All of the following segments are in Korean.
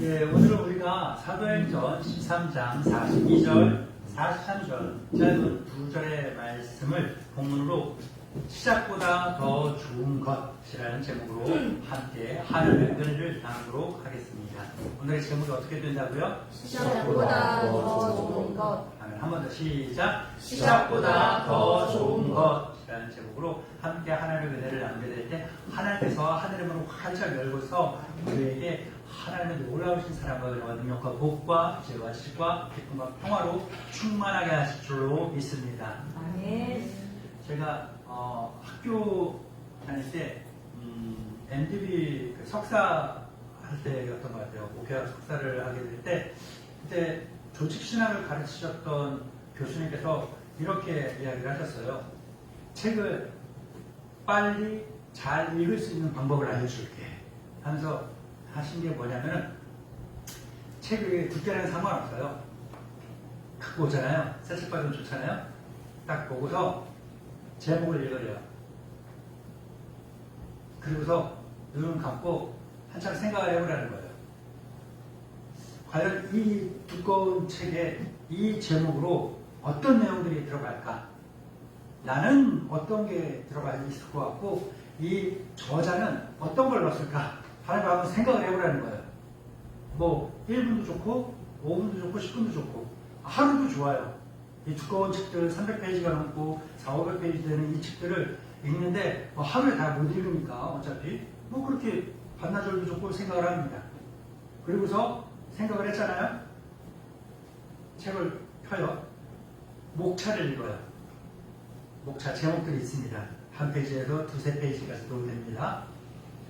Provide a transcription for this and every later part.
예, 오늘은 우리가 사도행전 13장 42절, 43절 짧은 두 절의 말씀을 본문으로 시작보다 더 좋은 것이라는 제목으로 함께 하늘의 은혜를 나누도록 하겠습니다. 오늘의 제목이 어떻게 된다고요? 시작보다 더 좋은 것. 한 번 더 시작. 시작보다 더 좋은 것이라는 제목으로 함께 하나님의 은혜를 나누게 될 때 하나님께서 하늘의 문을 활짝 열고서 우리에게 하나님의 놀라우신 사랑과 능력과 복과 지혜와 지식과 기쁨과 평화로 충만하게 하실 줄로 믿습니다. 아멘. 제가 학교 다닐 때 MDB 석사 할 때였던 것 같아요. 목회학 석사를 하게 될 때 그때 조직신학을 가르치셨던 교수님께서 이렇게 이야기를 하셨어요. 책을 빨리 잘 읽을 수 있는 방법을 알려줄게 하면서 하신 게 뭐냐면은 책의 두께랑 상관없어요. 갖고 오잖아요. 새 책 받으면 좋잖아요. 딱 보고서 제목을 읽으래요. 그리고서 눈을 감고 한참 생각을 해보라는 거예요. 과연 이 두꺼운 책에 이 제목으로 어떤 내용들이 들어갈까? 나는 어떤 게 들어가 있을 것 같고 이 저자는 어떤 걸 넣었을까? 하는 거 한번 생각을 해보라는 거예요. 뭐 1분도 좋고 5분도 좋고 10분도 좋고 하루도 좋아요. 이 두꺼운 책들 300페이지가 넘고 400~500페이지 되는 이 책들을 읽는데 뭐 하루에 다 못 읽으니까 어차피 뭐 그렇게 반나절도 좋고 생각을 합니다. 그리고서 생각을 했잖아요. 책을 펴요. 목차를 읽어요. 목차 제목들이 있습니다. 한 페이지에서 두세 페이지까지도 됩니다.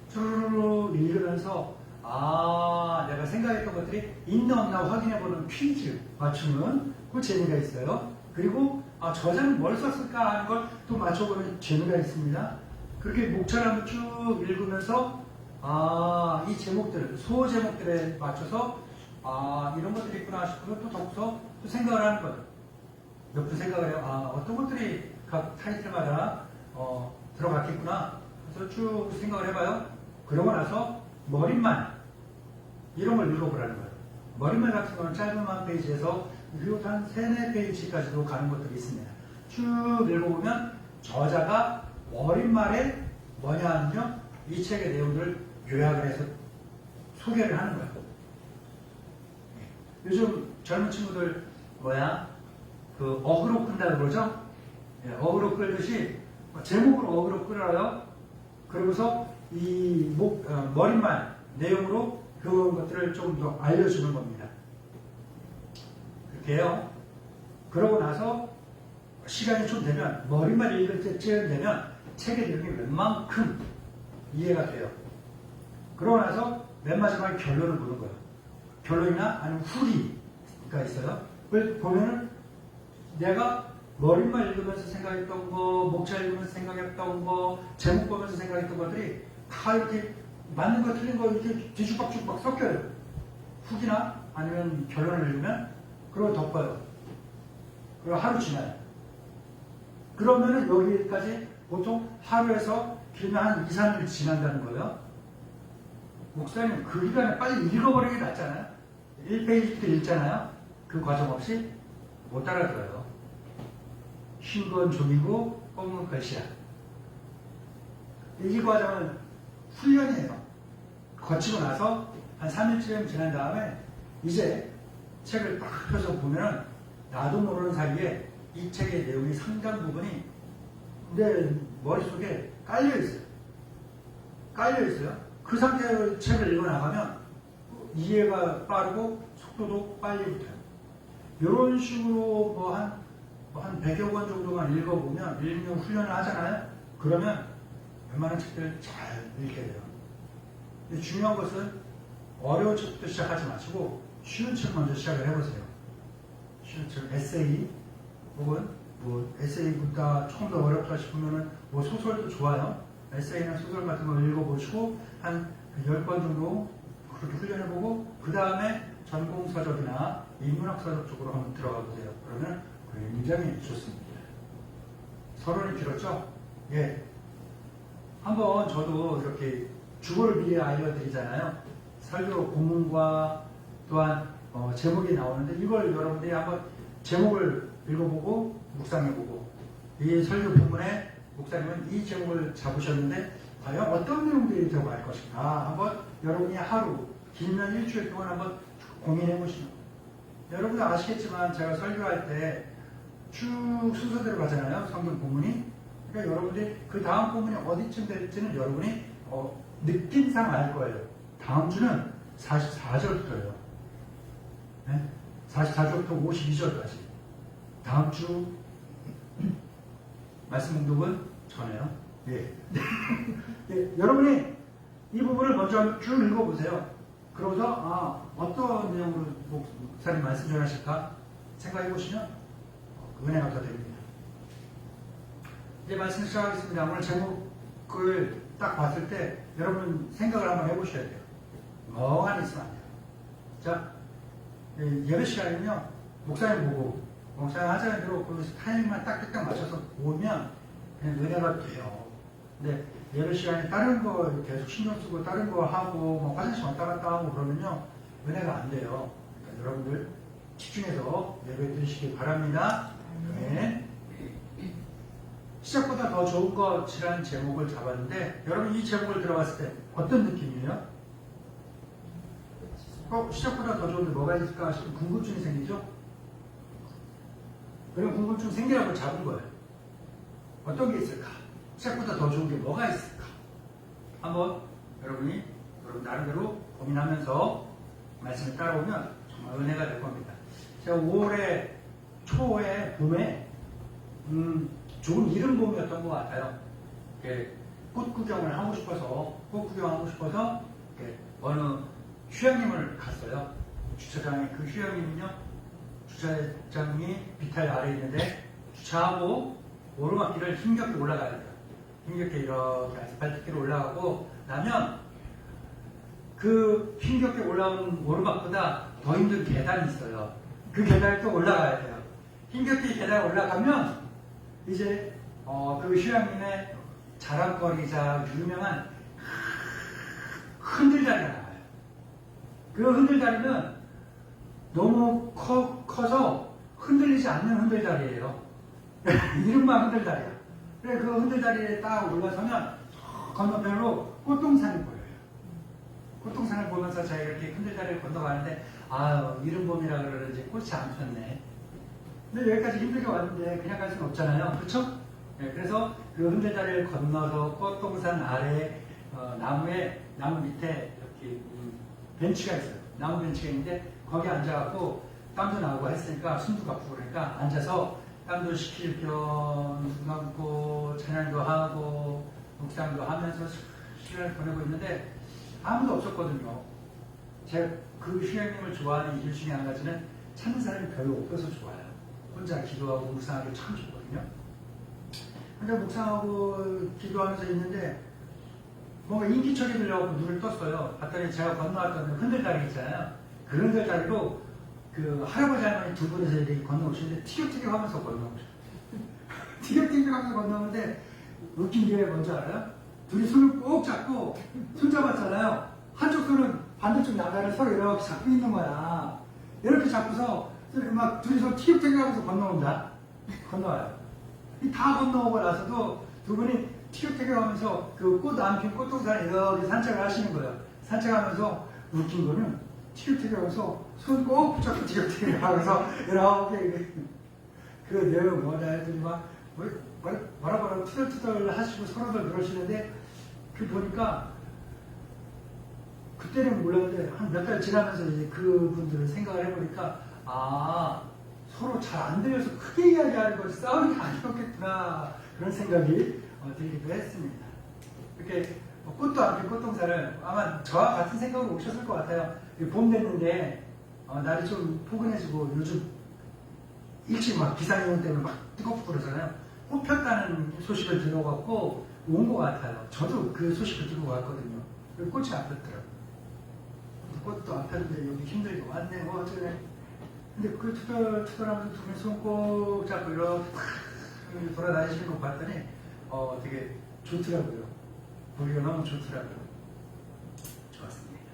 쭈루루 읽으면서 내가 생각했던 것들이 있나 없나 확인해보는 퀴즈 맞추는 그 재미가 있어요. 그리고 저자는 뭘 썼을까 하는 걸 또 맞춰보는 재미가 있습니다. 그렇게 목차를 한번 쭉 읽으면서 이 제목들, 소 제목들에 맞춰서 이런 것들이 있구나 싶어서 또 덮어서 또 생각을 하는 거예요. 몇 분 생각을 해요. 어떤 것들이 각 타이틀마다 들어갔겠구나. 그래서 쭉 생각을 해봐요. 그러고 나서 머릿말 이런 걸 읽어보라는 거예요. 머릿말 같은 경우는 짧은 한 페이지에서 그리고 한 3~4페이지까지도 가는 것들이 있습니다. 쭉 읽어보면 저자가 머릿말에 뭐냐 하면요. 이 책의 내용들을 요약을 해서 소개를 하는 거예요. 요즘 젊은 친구들 그 어그로 끈다 그러죠? 어그로 끌듯이 제목으로 어그로 끌어요. 그러고서 이 머릿말 내용으로 그런 것들을 좀 더 알려주는 겁니다. 그렇게 해요. 그러고 나서 시간이 좀 되면 머릿말 읽을 때쯤 되면 책의 내용이 웬만큼 이해가 돼요. 그러고 나서 맨 마지막에 결론을 보는 거예요. 결론이나 아니면 후기가 있어요. 그걸 보면은 내가 머릿말 읽으면서 생각했던 거, 목차 읽으면서 생각했던 거, 제목 보면서 생각했던 것들이 다 이렇게 맞는 거 틀린 거 이렇게 뒤죽박죽 섞여요. 후기나 아니면 결론을 읽으면 그걸 덮어요. 그리고 하루 지나요. 그러면은 여기까지 보통 하루에서 길면 한 2~3일 지난다는 거예요. 목사님 그 기간에 빨리 읽어버리는 게 낫잖아요. 1페이지부터 읽잖아요. 그 과정 없이 못 알아들어요. 흰 건 종이고 검은 건 글씨야. 이 과정은 훈련이에요. 거치고 나서 한 3일쯤 지난 다음에 이제 책을 딱 펴서 보면은 나도 모르는 사이에 이 책의 내용이 상당 부분이 내 머릿속에 깔려있어요. 그 상태로 책을 읽어나가면 이해가 빠르고 속도도 빨리 붙어요. 이런 식으로 한 100여 권 정도만 읽어보면 읽는 훈련을 하잖아요. 그러면 웬만한 책들을 잘 읽게 돼요. 근데 중요한 것은 어려운 책부터 시작하지 마시고 쉬운 책 먼저 시작을 해보세요. 쉬운 책, 에세이 혹은 에세이보다 조금 더 어렵다 싶으면은 소설도 좋아요. 에세이나 소설 같은 거 읽어보시고 한 10권 정도 그렇게 훈련해보고 그 다음에 전공서적이나 인문학서적 쪽으로 한번 들어가 보세요. 그러면 굉장히 좋습니다. 서론이 길었죠? 예. 한번 저도 이렇게 주어를 미리 알려드리잖아요. 설교 본문과 또한 제목이 나오는데 이걸 여러분들이 한번 제목을 읽어보고 묵상해보고 이 설교 본문에 목사님은 이 제목을 잡으셨는데 과연 어떤 내용들이 들어갈 것인가 한번 여러분이 하루 길면 일주일 동안 한번 고민해 보시면 여러분도 아시겠지만 제가 설교할 때 쭉 순서대로 가잖아요. 성경 본문이. 그러니까 여러분들이 그 다음 본문이 어디쯤 될지는 여러분이 느낌상 알 거예요. 다음 주는 44절부터예요. 네? 44절부터 52절까지. 다음 주 말씀 공독은 전에요. 예. 예. 여러분이 이 부분을 먼저 쭉 읽어보세요. 그러고서 어떤 내용으로 목사님 말씀 전하실까 생각해 보시면 은혜가 더 됩니다. 이제 말씀 시작하겠습니다. 오늘 제목을 딱 봤을 때 여러분 생각을 한번 해보셔야 돼요. 멍하니 있으면 안 돼요. 자, 예배 시간이면요. 목사님 보고 목사님 하자는 대로 그 타이밍만 딱딱딱 맞춰서 보면 그냥 은혜가 돼요. 근데 예배 시간에 다른 거 계속 신경 쓰고 다른 거 하고 뭐 화장실 왔다 갔다 하고 그러면요. 은혜가 안 돼요. 그러니까 여러분들 집중해서 예배 드리시기 바랍니다. 네. 시작보다 더 좋은 것이라는 제목을 잡았는데 여러분 이 제목을 들어봤을 때 어떤 느낌이에요? 시작보다 더 좋은데 뭐가 있을까 싶은 궁금증이 생기죠? 그런 궁금증 생기라고 잡은 거예요. 어떤 게 있을까? 시작보다 더 좋은 게 뭐가 있을까? 한번 여러분 나름대로 고민하면서 말씀을 따라오면 정말 은혜가 될 겁니다. 제가 5월에 초에 봄에 좋은 이른 봄이었던 것 같아요. 꽃 구경을 하고 싶어서 어느 휴양림을 갔어요. 주차장에 그 휴양림은요. 주차장이 비탈 아래에 있는데 주차하고 오르막길을 힘겹게 올라가야 돼요. 힘겹게 이렇게 아스팔트길을 올라가고 나면 그 힘겹게 올라오는 오르막보다 더 힘든 계단이 있어요. 그 계단을 또 올라가야 돼요. 힘겹게 계단을 올라가면 이제 그 휴양림의 자랑거리자 유명한 흔들다리가 나와요. 그 흔들다리는 너무 커서 흔들리지 않는 흔들다리예요. 이름만 흔들다리야. 그래 그 흔들다리에 딱 올라서면 건너편으로 꽃동산이 보여요. 꽃동산을 보면서 제가 이렇게 흔들다리를 건너가는데 이른 봄이라 그러는지 꽃이 안 폈네. 근데 여기까지 힘들게 왔는데 그냥 갈 수는 없잖아요. 그렇죠? 네, 그래서 그 흔들다리를 건너서 꽃동산 아래 나무 밑에 이렇게 벤치가 있어요. 나무 벤치가 있는데 거기 앉아갖고 땀도 나오고 했으니까 숨도 가쁘고 그러니까 앉아서 땀도 식힐 겸 눈 감고 찬양도 하고 묵상도 하면서 시간을 보내고 있는데 아무도 없었거든요. 제가 그 휴양림을 좋아하는 이유 중에 한 가지는 찾는 사람이 별로 없어서 좋아요. 혼자 기도하고 묵상하기 참 좋거든요. 혼자 묵상하고 기도하면서 있는데 뭔가 인기척이 들려갖고 눈을 떴어요. 봤더니 제가 건너왔던 흔들다리 있잖아요. 그 흔들다리로 그 할아버지 할머니 두 분이서 이렇게 건너오시는데 티격태격 하면서 건너오셔요. 티격태격 하면서 건너오는데 웃긴 게 뭔지 알아요? 둘이 손을 꼭 잡고 손 잡았잖아요. 한쪽 손은 반대쪽 나가를 서로 이렇게 잡고 있는 거야. 이렇게 잡고서 막 둘이서 티격태격 하면서 건너온다. 건너와요. 다 건너오고 나서도 두 분이 티격태격 하면서 그 꽃 안 핀 꽃동산에 이렇게 산책을 하시는 거예요. 산책하면서 웃긴 거는 티격태격 하면서 손 꼭 붙잡고 티격태격 하면서 이렇게 그 내용 뭐냐 했더니 막 뭐라 투덜투덜 하시고 서로들 그러시는데 그 보니까 그때는 몰랐는데 한 몇 달 지나면서 이제 그분들을 생각을 해보니까 서로 잘 안 들려서 크게 이야기하는 것이 싸움이 아니었겠구나 그런 생각이 들기도 했습니다. 이렇게 꽃도 안 핀 꽃동산을 아마 저와 같은 생각으로 오셨을 것 같아요. 봄 됐는데 날이 좀 포근해지고 요즘 일찍 막 기상이온 때문에 막 뜨겁고 그러잖아요. 꽃 폈다는 소식을 들어갖고 온 것 같아요. 저도 그 소식을 들고 왔거든요. 꽃이 안 폈더라고요. 꽃도 안 폈는데 여기 힘들게 왔네 어쩌네. 근데 그 투덜투덜하면서 두 분이 손 꼭 잡고 이렇게 돌아다니시는 거 봤더니 되게 좋더라고요. 보기가 너무 좋더라고요. 좋았습니다.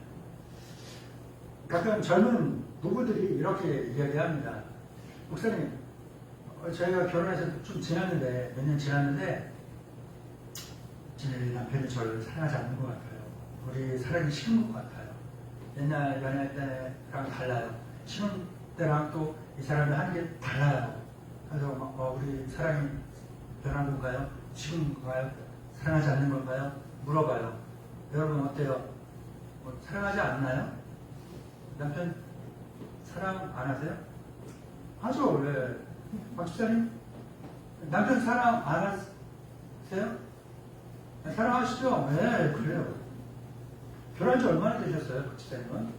가끔 젊은 부부들이 이렇게 이야기합니다. 목사님, 저희가 결혼해서 좀 지났는데, 몇 년 지났는데, 제 남편이 저를 사랑하지 않는 것 같아요. 우리 사랑이 식은 것 같아요. 옛날 연애 때랑 달라요. 신혼 때랑 또 이 사람이 하는 게 달라요. 그래서 우리 사랑이 변한 건가요? 식은 건가요? 사랑하지 않는 건가요? 물어봐요. 여러분 어때요? 사랑하지 않나요? 남편 사랑 안 하세요? 하죠. 왜? 박 집사님? 남편 사랑 안 하세요? 사랑하시죠? 네, 그래요. 결혼한 지 얼마나 되셨어요, 박 집사님은?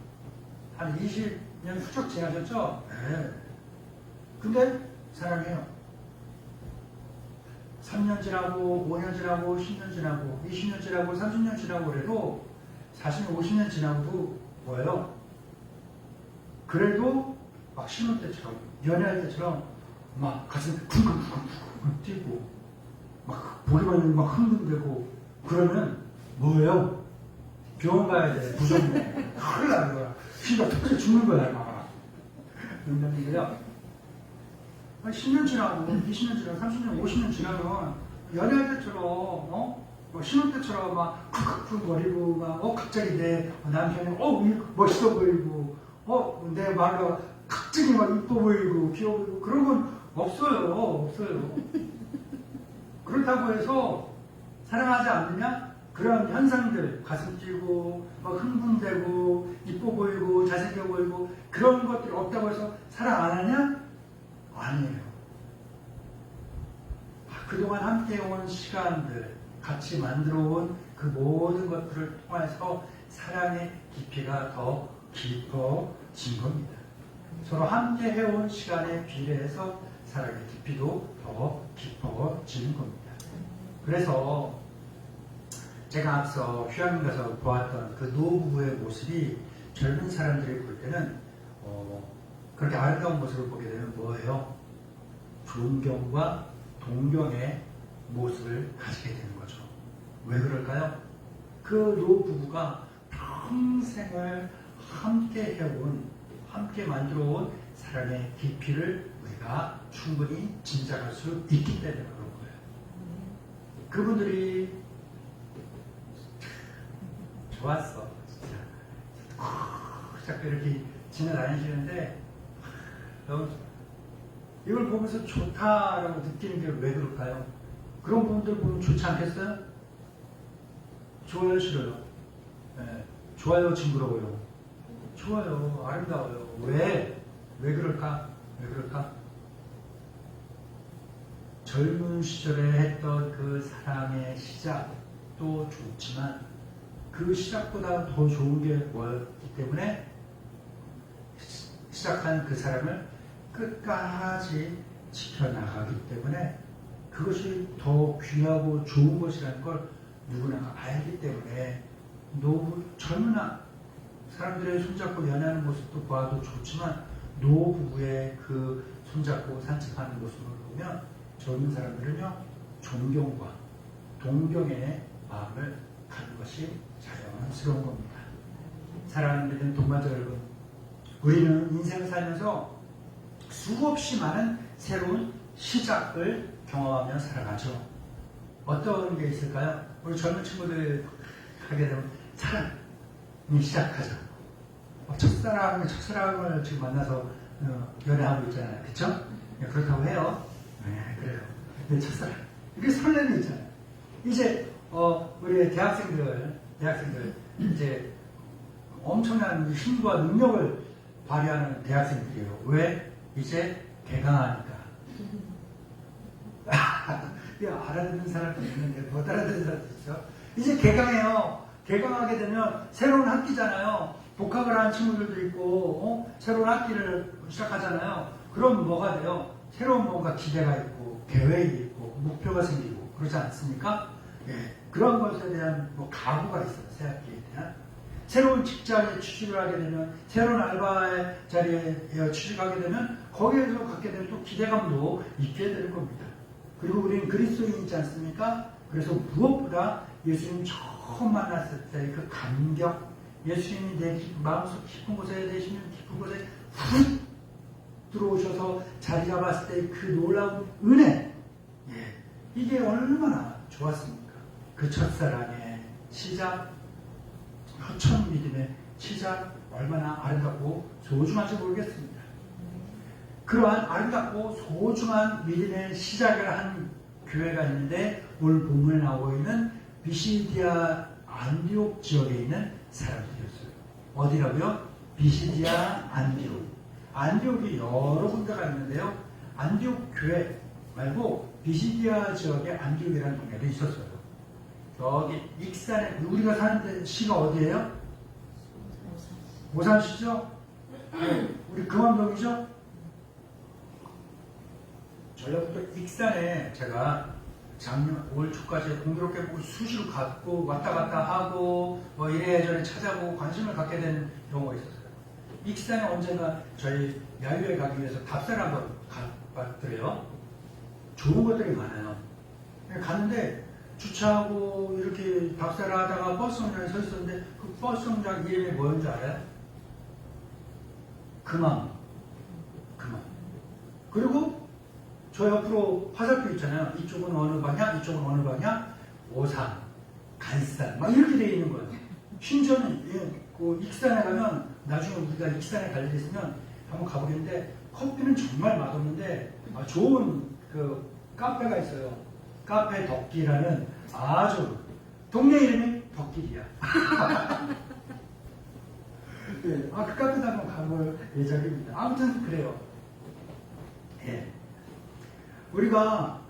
한 20년 훌쩍 지나셨죠? 네. 근데 사랑해요. 3년 지나고, 5년 지나고, 10년 지나고, 20년 지나고, 30년 지나고 그래도 40년, 50년 지나고도 뭐예요? 그래도 막 신혼 때처럼, 연애할 때처럼 막 가슴이 쿵쿵쿵쿵 뛰고, 막 보기만 해도 막 흥분되고, 그러면 뭐예요? 병원 가야 돼. 무섭네. 큰일 나는 거야. 피가 터져 죽는 거야, 막. 농담인데요. 10년 지나고, 20년 지나고, 30년, 50년 지나면, 연애할 때처럼, 뭐 신혼 때처럼 막 쿡쿡쿡 거리고, 막, 갑자기 내 남편이, 멋있어 보이고, 내 말로 갑자기 막 이뻐 보이고, 귀여워 보이고, 그런 건 없어요. 없어요. 그렇다고 해서, 사랑하지 않느냐? 그런 현상들, 가슴 뛰고, 막 흥분되고, 이뻐 보이고, 잘생겨 보이고, 그런 것들이 없다고 해서 사랑 안 하냐? 아니에요. 그동안 함께해온 시간들, 같이 만들어온 그 모든 것들을 통해서 사랑의 깊이가 더 깊어진 겁니다. 서로 함께해온 시간에 비례해서 사랑의 깊이도 더 깊어지는 겁니다. 그래서 제가 앞서 휴양림 가서 보았던 그 노부부의 모습이 젊은 사람들이 볼 때는 그렇게 아름다운 모습을 보게 되면 뭐예요? 존경과 동경의 모습을 가지게 되는 거죠. 왜 그럴까요? 그 노부부가 평생을 함께 해온, 함께 만들어온 사랑의 깊이를 우리가 충분히 짐작할 수 있기 때문에 그런 거예요. 그분들이 좋았어, 진짜. 자꾸 이렇게 지나다니시는데, 이걸 보면서 좋다라고 느끼는 게 왜 그럴까요? 그런 분들 보면 좋지 않겠어요? 좋아요, 싫어요? 네. 좋아요, 징그러워요? 좋아요, 아름다워요. 왜? 왜 그럴까? 왜 그럴까? 젊은 시절에 했던 그 사랑의 시작도 좋지만 그 시작보다 더 좋은 게 뭐였기 때문에 시작한 그 사람을 끝까지 지켜나가기 때문에 그것이 더 귀하고 좋은 것이라는 걸 누구나 알기 때문에 젊은 사람들의 손잡고 연애하는 모습도 봐도 좋지만 노부부의 그 손잡고 산책하는 모습을 보면 젊은 사람들은요 존경과 동경의 마음을 갖는 것이 자연스러운 겁니다. 사랑하는 믿는 동반자 여러분, 우리는 인생을 살면서 수없이 많은 새로운 시작을 경험하며 살아가죠. 어떤 게 있을까요? 우리 젊은 친구들 하게 되면 사랑이 시작하죠. 첫사랑을 지금 만나서 연애하고 있잖아요. 그쵸? 그렇다고 해요. 네, 그래요. 네, 첫사랑. 이게 설렘이 있잖아요. 이제 우리 대학생들 이제 엄청난 힘과 능력을 발휘하는 대학생들이에요. 왜? 이제 개강하니까. 알아듣는 사람도 있는데 못 알아듣는 사람도 있죠. 이제 개강해요. 개강하게 되면 새로운 학기잖아요. 복학을 하는 친구들도 있고 새로운 학기를 시작하잖아요. 그럼 뭐가 돼요? 새로운 뭔가 기대가 있고 계획이 있고 목표가 생기고 그러지 않습니까? 예, 그런 것에 대한 각오가 있어요. 새 학기에 대한. 새로운 직장에 취직을 하게 되면 새로운 알바의 자리에 취직하게 되면 거기에서 갖게 되는 또 기대감도 있게 되는 겁니다. 그리고 우리는 그리스도인이지 않습니까? 그래서 무엇보다 예수님 처음 만났을 때 그 감격, 예수님이 내 마음속 깊은 곳에 계시면 깊은 곳에 훅 들어오셔서 자리 잡았을 때 그 놀라운 은혜, 예, 이게 얼마나 좋았습니까? 그 첫사랑의 시작, 첫 믿음의 시작, 얼마나 아름답고 소중한지 모르겠습니다. 그러한 아름답고 소중한 믿음의 시작을 한 교회가 있는데 오늘 본문에 나오고 있는 비시디아 안디옥 지역에 있는 사람들이었어요. 어디라고요? 비시디아 안디옥. 안디옥이 여러 군데가 있는데요. 안디옥 교회 말고 비시디아 지역에 안디옥이라는 동네도 있었어요. 여기 익산에 우리가 사는 시가 어디예요? 오산시죠? 네. 우리 금암동이죠? 전라북도 익산에 제가 작년 5월 초까지 공교롭게 보고 수시로 갔고 왔다 갔다 하고 뭐 이래저래 찾아보고 관심을 갖게 된 경우가 있었어요. 익산에 언젠가 저희 야유회 가기 위해서 답사를 한번 가봤더래요. 좋은 것들이 많아요. 갔는데 주차하고 이렇게 답사를 하다가 버스 정류장에 서 있었는데 그 버스 정류장 이름이 뭐였는지 알아요? 금암. 그리고 저 옆으로 화살표 있잖아요. 이쪽은 어느 방향, 이쪽은 어느 방향, 오산, 간산, 막 이렇게 되어 있는 거예요. 심지어는 그 익산에 가면 나중에 우리가 익산에 갈 일 있으면 한번 가보겠는데 커피는 정말 맛없는데 좋은 그 카페가 있어요. 카페 덕길이라는 아주 동네 이름이 덕길이야. 네, 그 카페도 한번 가볼 예정입니다. 아무튼 그래요. 예. 우리가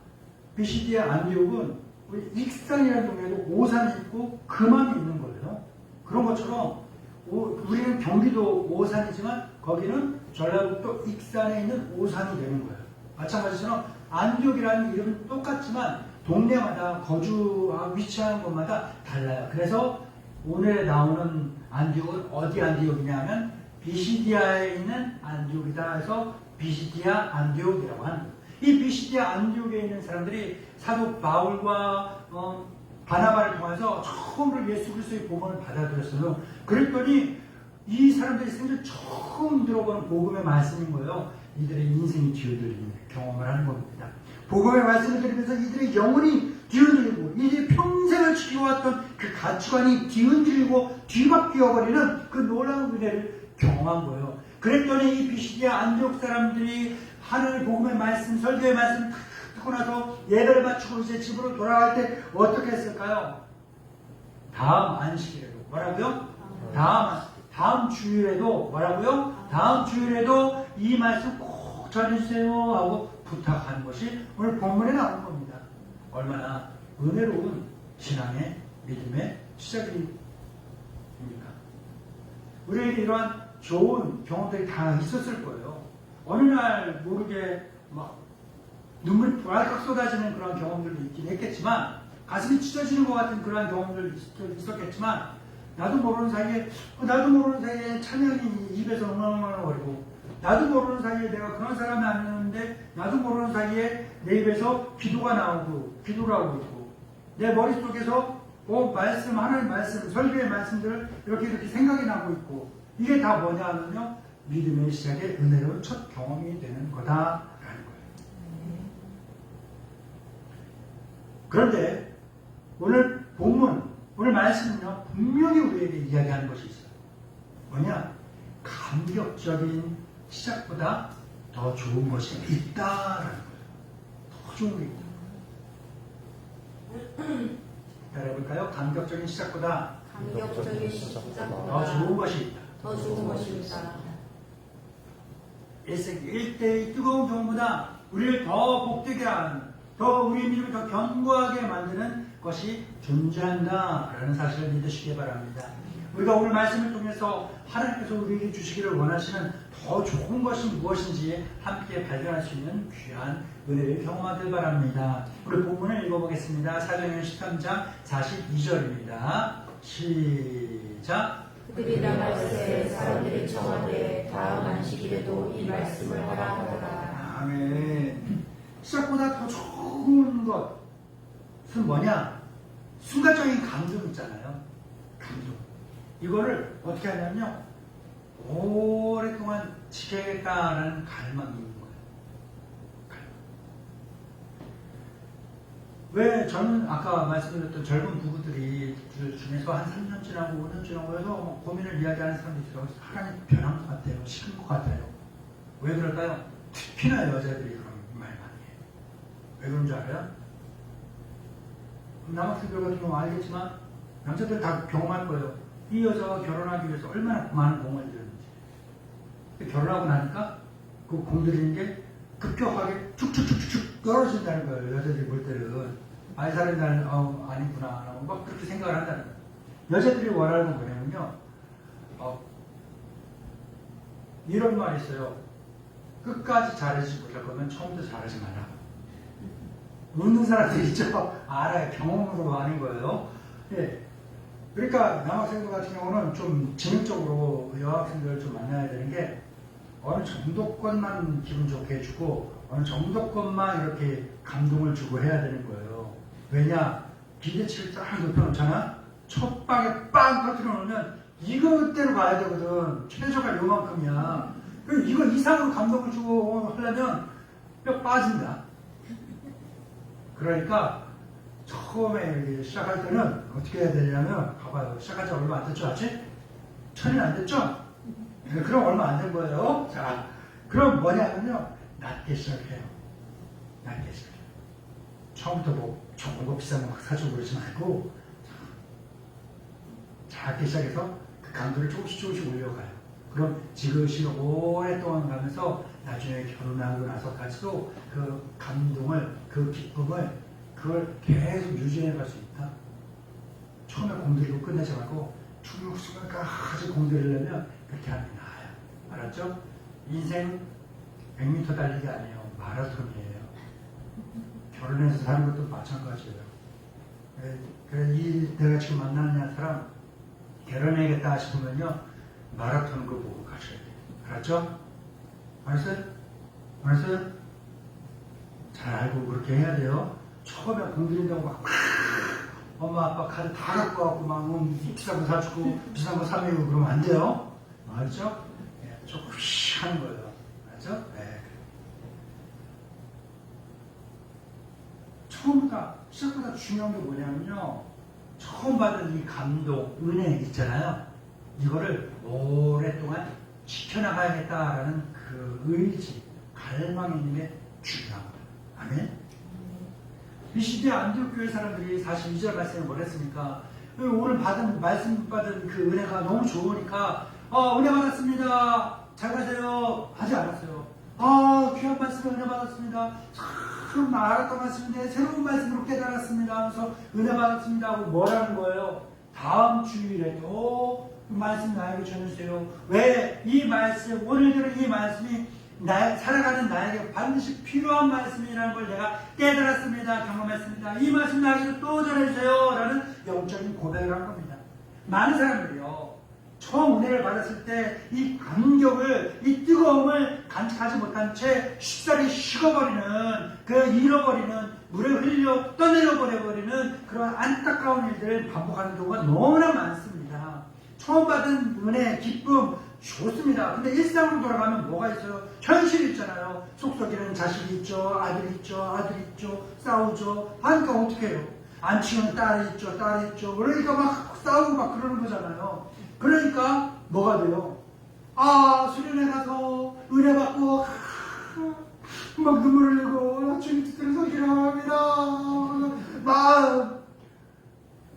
비시디아 안디옥은 우리 익산이라는 동네에도 오산이 있고 금암이 있는 거예요. 그런 것처럼 우리는 경기도 오산이지만 거기는 전라북도 익산에 있는 오산이 되는 거예요. 마찬가지처럼 안디옥이라는 이름은 똑같지만 동네마다 위치하는 곳마다 달라요. 그래서 오늘 나오는 안디옥은 어디 안디옥이냐 하면 비시디아에 있는 안디옥이다 해서 비시디아 안디옥이라고 하는 거예요. 이 비시디아 안디옥에 있는 사람들이 사도 바울과 바나바를 통해서 처음으로 예수 그리스도의 복음을 받아들였어요. 그랬더니 이 사람들이 생전 처음 들어보는 복음의 말씀인 거예요. 이들의 인생이 뒤흔들리는 경험을 하는 겁니다. 복음의 말씀을 들으면서 이들의 영혼이 뒤흔들리고 이들이 평생을 지켜왔던 그 가치관이 뒤흔들리고 뒤바뀌어버리는 그 놀라운 은혜를 경험한 거예요. 그랬더니 이 비시디아 안디옥 사람들이 하늘 복음의 말씀, 설교의 말씀 듣고 나서 예배를 마치고 이제 집으로 돌아갈 때 어떻게 했을까요? 다음 안식일에도 뭐라고요? 다음 주일에도 뭐라고요? 다음 주일에도 이 말씀 꼭 전해주세요 하고 부탁하는 것이 오늘 본문에 나오는 겁니다. 얼마나 은혜로운 신앙의 믿음의 시작입니까? 우리에게 이러한 좋은 경험들이 다 있었을 거예요. 어느 날 모르게 막 눈물이 부랄칵 쏟아지는 그런 경험들도 있긴 했겠지만 가슴이 찢어지는 것 같은 그런 경험들도 있었겠지만 나도 모르는 사이에 찬양이 입에서 엉엉엉거리고 나도 모르는 사이에 내가 그런 사람이 아니었는데 나도 모르는 사이에 내 입에서 기도가 나오고 기도를 하고 있고 내 머릿속에서 하나님 말씀, 설교의 말씀들을 이렇게 생각이 나고 있고 이게 다 뭐냐 하면요 믿음의 시작의 은혜로운 첫 경험이 되는 거다라는 거예요. 그런데 오늘 본문, 오늘 말씀은요 분명히 우리에게 이야기하는 것이 있어요. 뭐냐? 감격적인 시작보다 더 좋은 것이 있다라는 거예요. 더 좋은 게 있다. 따라해볼까요? 감격적인 시작보다 더 좋은 것이 있다. 더 좋은 것입니다. 1세기 1대의 뜨거운 경험보다 우리를 더 복되게 하는, 더 우리의 믿음을 더 견고하게 만드는 것이 존재한다라는 사실을 믿으시기 바랍니다. 우리가 오늘 말씀을 통해서 하나님께서 우리에게 주시기를 원하시는 더 좋은 것이 무엇인지 함께 발견할 수 있는 귀한 은혜를 경험하길 바랍니다. 우리 본문을 읽어보겠습니다. 사도행전 13장 42절입니다. 시작. 그들이 나갈새 사람들이 청하되 다음 안식일에도 이 말씀을 하라 하더라. 아멘. 시작보다 더 좋은 것은 뭐냐? 순간적인 감동 있잖아요. 감동. 이거를 어떻게 하냐면요. 오랫동안 지켜야겠다라는 갈망이 있는 거예요. 왜 저는 아까 말씀드렸던 젊은 부부들이 중에서 한 3년 지나고 5년 지나고 해서 고민을 이야기하는 사람들이 있어요. 하나님 변한 것 같아요. 식은 것 같아요. 왜 그럴까요? 특히나 여자들이 그런 말 많이 해요. 왜 그런 줄 알아요? 남학생들 같은 경우 알겠지만 남자들 다 경험할 거예요. 이 여자와 결혼하기 위해서 얼마나 많은 공을 들였는지. 결혼하고 나니까 그 공 들이는 게 급격하게 축축축축 떨어진다는 거예요. 여자들이 볼 때는. 아, 이 사람이 나는 아니구나. 막 그렇게 생각을 한다는 거예요. 여자들이 원하는 건 뭐냐면요. 이런 말이 있어요. 끝까지 잘하지 못할 거면 처음부터 잘하지 마라. 웃는 사람들 있죠? 알아요. 경험으로 아는 거예요. 예. 그러니까 남학생들 같은 경우는 좀 지능적으로 여학생들을 좀 만나야 되는 게 어느 정도권만 기분 좋게 해주고 어느 정도권만 이렇게 감동을 주고 해야 되는 거예요. 왜냐? 기대치를 딱 높여놓잖아? 첫 방에 빵 터뜨려 놓으면 이것대로 가야 되거든. 최저가 요만큼이야. 그럼 이거 이상으로 감동을 주고 하려면 뼈 빠진다. 그러니까 처음에 시작할 때는 어떻게 해야 되냐면 봐봐요. 시작한 지 얼마 안 됐죠? 아직? 1000일 안 됐죠? 네, 그럼 얼마 안 된 거예요. 자, 그럼 뭐냐면요. 낮게 시작해요. 낮게 시작해요. 처음부터 뭐 좋은 거 비싼 거 막 사주고 그러지 말고 작게 시작해서 그 강도를 조금씩 올려가요. 그럼 지그시 오랫동안 가면서 나중에 결혼하고 나서까지도 그 감동을, 그 기쁨을 그걸 계속 유지해 갈 수 있다. 처음에 공들이고 끝내지 말고 중간까지 공들이려면 그렇게 하는 게 나아요. 알았죠? 인생 100m 달리기 아니에요. 마라톤이에요. 결혼해서 사는 것도 마찬가지예요. 내가 지금 만나는 사람 결혼해야겠다 싶으면요. 마라톤 거 보고 가셔야 돼요. 알았죠? 알았어요? 알았어요? 잘 알고 그렇게 해야 돼요. 처음에 공들인다고 막 엄마 아빠 카드 다 갖고 와갖고 막 비싼 거 사주고 비싼 거 사매고 그러면 안 돼요. 알았죠? 네, 좀 휘 하는 거예요. 알았죠? 네. 처음부터 시작보다 중요한 게 뭐냐면요. 처음 받은 이 감동, 은혜 있잖아요. 이거를 오랫동안 지켜나가야겠다라는 그 의지, 갈망이 있는 게 중요한 거예요. 아멘? 이 시대 안디옥교회 사람들이 42절 말씀에 뭘 했습니까? 오늘 말씀 받은 그 은혜가 너무 좋으니까 은혜 받았습니다. 잘 가세요. 하지 않았어요. 귀한 말씀 은혜 받았습니다. 참 알았던 말씀인데 새로운 말씀으로 깨달았습니다 하면서 은혜 받았습니다 하고 뭐라는 거예요? 다음 주일에도 말씀 나에게 전해주세요. 왜? 이 말씀, 오늘 들은 이 말씀이 살아가는 나에게 반드시 필요한 말씀이라는 걸 내가 깨달았습니다. 경험했습니다. 이 말씀 나에게 또 전해주세요. 라는 영적인 고백을 한 겁니다. 많은 사람들이요. 처음 은혜를 받았을 때 이 감격을, 이 뜨거움을 간직하지 못한 채 쉽사리 식어버리는, 잃어버리는, 물에 흘려 떠내려버려버리는 그런 안타까운 일들을 반복하는 경우가 너무나 많습니다. 처음 받은 은혜, 기쁨, 좋습니다. 근데 일상으로 돌아가면 뭐가 있어요? 현실이 있잖아요. 속썩이는 자식이 있죠. 아들 있죠. 싸우죠. 하니까 어떻게 해요? 안 치우는 딸이 있죠. 그러니까 막 싸우고 막 그러는 거잖아요. 그러니까 뭐가 돼요? 수련회 가서 은혜 받고 막 눈물 흘리고 주님 뜻대로 기도합니다. 막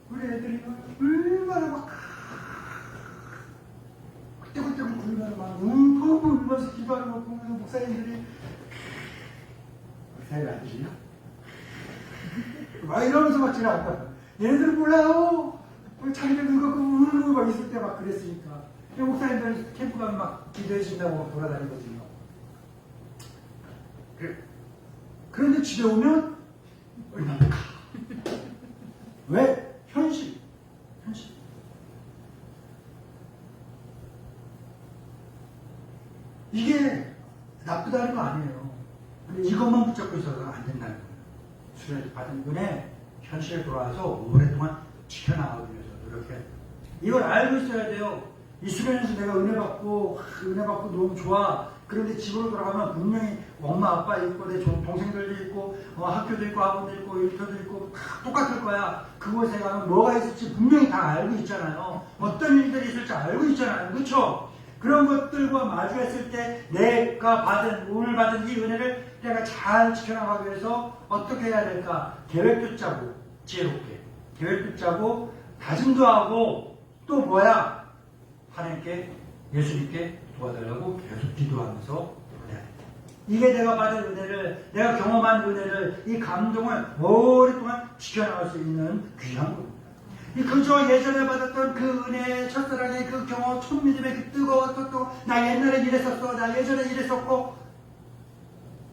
우리 애들이 얼마나 막 그때 울면서 막 울면서 기도하는 거 보면서 목사님들이 목사님 아들이요? 막 이러면서 막 지나갈 거야. 얘네들은 몰라요. 자기들 늙었고 울고 막 있을 때 막 그랬으니까. 목사님들 캠프 가면 막 기도해 준다고 돌아다니거든요. 그런데 집에 오면 얼마나 가. 왜? 현실. 이게 나쁘다는 거 아니에요. 근데 이것만 붙잡고 있어서 안 된다는 거예요. 수련을 받은 분의 현실에 돌아와서 오랫동안 지켜나가기 위해서 노력해야 돼요. 이걸 알고 있어야 돼요. 이 수련에서 내가 은혜 받고 너무 좋아. 그런데 집으로 돌아가면 분명히 엄마 아빠 있고 내 동생들도 있고 학교도 있고 학원도 있고 일터도 있고 다 똑같을 거야. 그곳에 가면 뭐가 있을지 분명히 다 알고 있잖아요. 어떤 일들이 있을지 알고 있잖아요. 그렇죠? 그런 것들과 마주했을 때 내가 오늘 받은 이 은혜를 내가 잘 지켜나가기 위해서 어떻게 해야 될까? 계획도 짜고 지혜롭게 계획도 짜고 다짐도 하고 또 뭐야? 하나님께 예수님께 도와달라고 계속 기도하면서 은혜야. 이게 내가 받은 은혜를 내가 경험한 은혜를 이 감동을 오랫동안 지켜나갈 수 있는 귀한 겁니다. 그저 예전에 받았던 그 은혜, 첫사랑의 그 경험, 첫 믿음의 그 뜨거웠던 또 나 옛날에 이랬었어, 나 예전에 이랬었고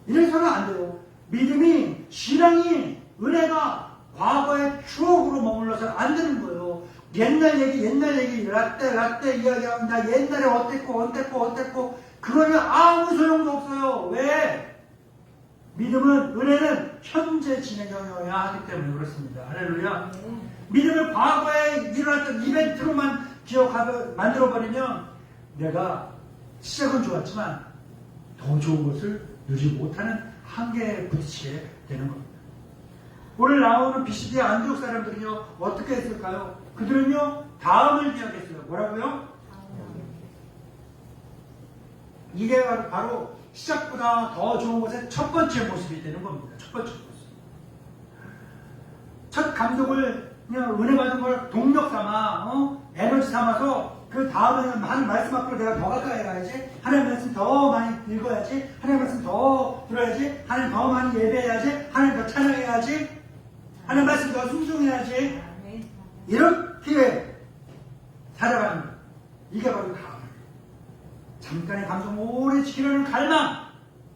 이래서는 안 돼요. 믿음이, 신앙이, 은혜가 과거의 추억으로 머물러서 안 되는 거예요. 옛날 얘기, 라떼 이야기하면 나 옛날에 어땠고 그러면 아무 소용도 없어요. 왜? 믿음은, 은혜는 현재 진행형이어야 하기 때문에 그렇습니다. 할렐루야. 믿음을 과거에 일어났던 이벤트로만 만들어버리면 내가 시작은 좋았지만 더 좋은 것을 누리지 못하는 한계에 부딪히게 되는 겁니다. 오늘 나오는 BCD 안디옥 사람들은요 어떻게 했을까요? 그들은요 다음을 기억했어요. 뭐라고요? 이게 바로 시작보다 더 좋은 것의 첫 번째 모습이 되는 겁니다. 첫 번째 모습. 첫 감동을 그냥 은혜 받은 걸 동력 삼아 에너지 삼아서 그 다음에는 하나님 말씀 앞으로 내가 더 가까이 가야지, 하나님 말씀 더 많이 읽어야지, 하나님 말씀 더 들어야지, 하나님 더 많이 예배해야지, 하나님 더 찬양해야지, 하나님 말씀 더 순종해야지, 이렇게 살아가는 거예요. 이게 바로 다음. 잠깐의 감동 오래 지키려는 갈망,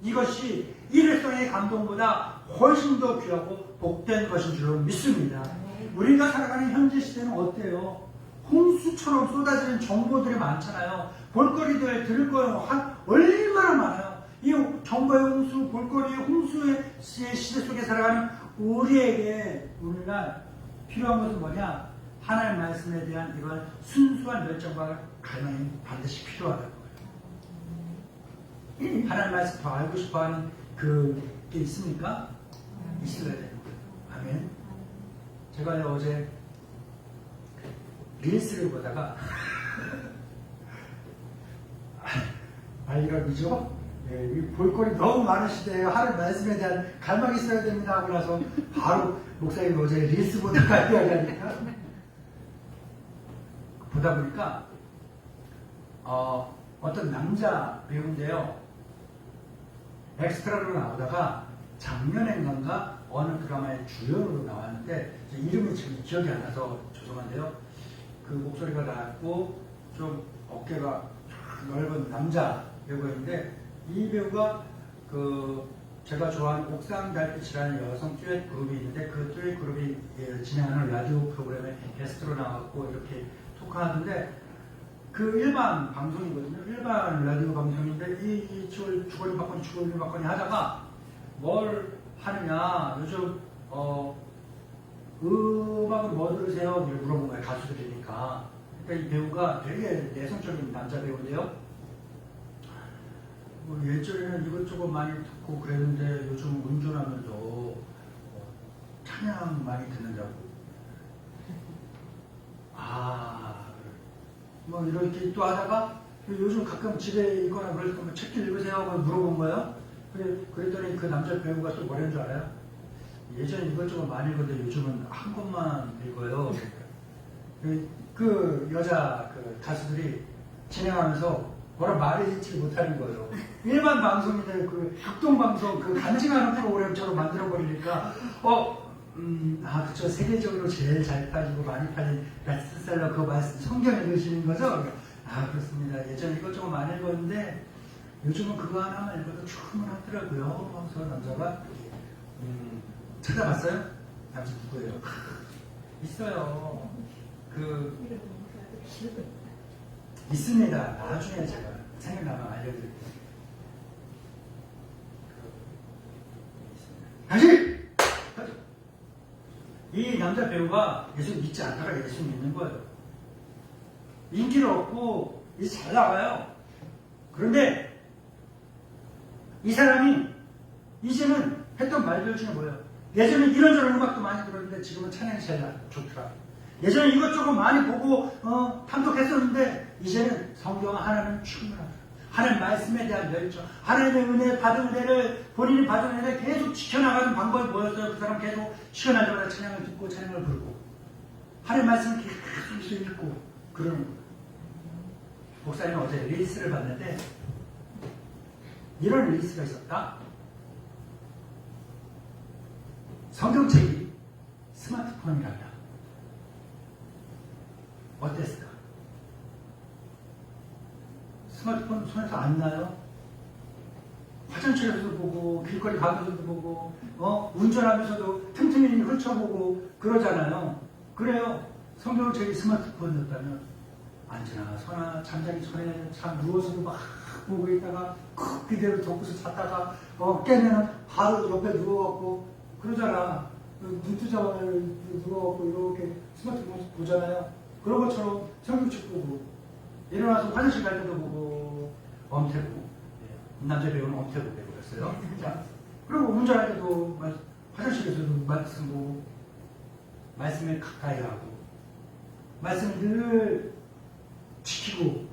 이것이 일회성의 감동보다 훨씬 더 귀하고 복된 것인 줄 믿습니다. 우리가 살아가는 현재 시대는 어때요? 홍수처럼 쏟아지는 정보들이 많잖아요. 볼거리들 들을 거예요. 얼마나 많아요. 이 정보의 홍수, 볼거리의 홍수의 시대 속에 살아가는 우리에게 오늘날 필요한 것은 뭐냐? 하나님의 말씀에 대한 이런 순수한 열정과 갈망이 반드시 필요하다는 거예요. 하나님의 말씀 더 알고 싶어하는 그게 있습니까? 있어야 되는 거예요. 아멘. 제가 어제 릴스를 보다가 이러죠? 이 볼거리 너무 많은 시대에 하나님 말씀에 대한 갈망이 있어야 됩니다 하고 나서 바로 목사님 어제 릴스 보다가 이야기하니까 보다 보니까 어떤 남자 배우인데요, 엑스트라로 나오다가 작년엔가 어느 드라마의 주연으로 나왔는데 이름이 지금 기억이 안 나서 죄송한데요. 그 목소리가 낮고 좀 어깨가 넓은 남자 배우인데, 이 배우가 제가 좋아하는 옥상 달빛이라는 여성 듀엣 그룹이 있는데 그 듀엣 그룹이 진행하는 라디오 프로그램에 게스트로 나왔고 이렇게 토크하는데, 그 일반 방송이거든요. 일반 라디오 방송인데 이 주거니 받거니 하다가 뭘 하느냐, 요즘 음악을 뭐 들으세요? 물어본 거예요. 가수들이니까. 그러니까 이 배우가 되게 내성적인 남자 배우인데요. 예전에는 이것저것 많이 듣고 그랬는데 요즘 운전하면서 찬양 많이 듣는다고. 뭐 이렇게 또 하다가 요즘 가끔 집에 있거나 그럴 때 책 읽으세요? 하고 물어본 거예요. 그랬더니 그 남자 배우가 또 뭐라는 줄 알아요? 예전에 이것저것 많이 읽었는데 요즘은 한 권만 읽어요. 그 여자 가수들이 진행하면서 뭐라 말하지 못하는 거예요. 일반 방송인데 그 극동방송 간증하는 프로그램처럼 만들어버리니까 그쵸, 세계적으로 제일 잘 팔리고 많이 팔린 베스트셀러 그 말씀 성경 읽으시는 거죠? 그렇습니다. 예전에 이것저것 많이 읽었는데 요즘은 그거 하나만 읽어도 충분하더라고요. 그래서 남자가 찾아봤어요? 남자 누구예요? 있어요. 있습니다. 나중에 제가 생각나면 알려드릴게요. 다시! 이 남자 배우가 예수 믿지 않다가 예수 믿는 거예요. 인기를 얻고 이제 잘 나가요. 그런데 이 사람이 이제는 했던 말들 중에 뭐예요? 예전에 이런저런 음악도 많이 들었는데 지금은 찬양이 제일 좋더라. 예전에 이것저것 많이 보고 탐독했었는데 이제는 성경 하나는 충분하다. 하나님 말씀에 대한 열정, 하나님의 은혜, 받은 은혜를 본인이 받은 은혜를 계속 지켜나가는 방법이 뭐였어요? 그 사람 계속 시간날 때마다 찬양을 듣고 찬양을 부르고 하나님 말씀을 계속 읽고 그러는 거예요. 목사님 어제 릴스를 봤는데 이런 릴스가 있었다. 성경책이 스마트폰이란다. 어땠을까? 스마트폰 손에서 안 나요? 화장실에서도 보고 길거리 가면서도 보고 운전하면서도 틈틈이 훑어보고 그러잖아요. 그래요. 성경책이 스마트폰이었다면 앉으나 서나 잠자기 전에 참 누워서도 막 보고 있다가 그대로 덮고서 잤다가 깨면 바로 옆에 누워갖고 그러잖아. 눈 뜨자마자 누워갖고 이렇게 스마트폰 보잖아요. 그런 것처럼 성경책 보고 일어나서 화장실 갈 때도 보고 엄태구 남자 배우는 엄태구 배우였어요. 자, 그리고 운전할 때도 화장실에서도 말씀 보고 말씀을 가까이 하고 말씀을 늘 지키고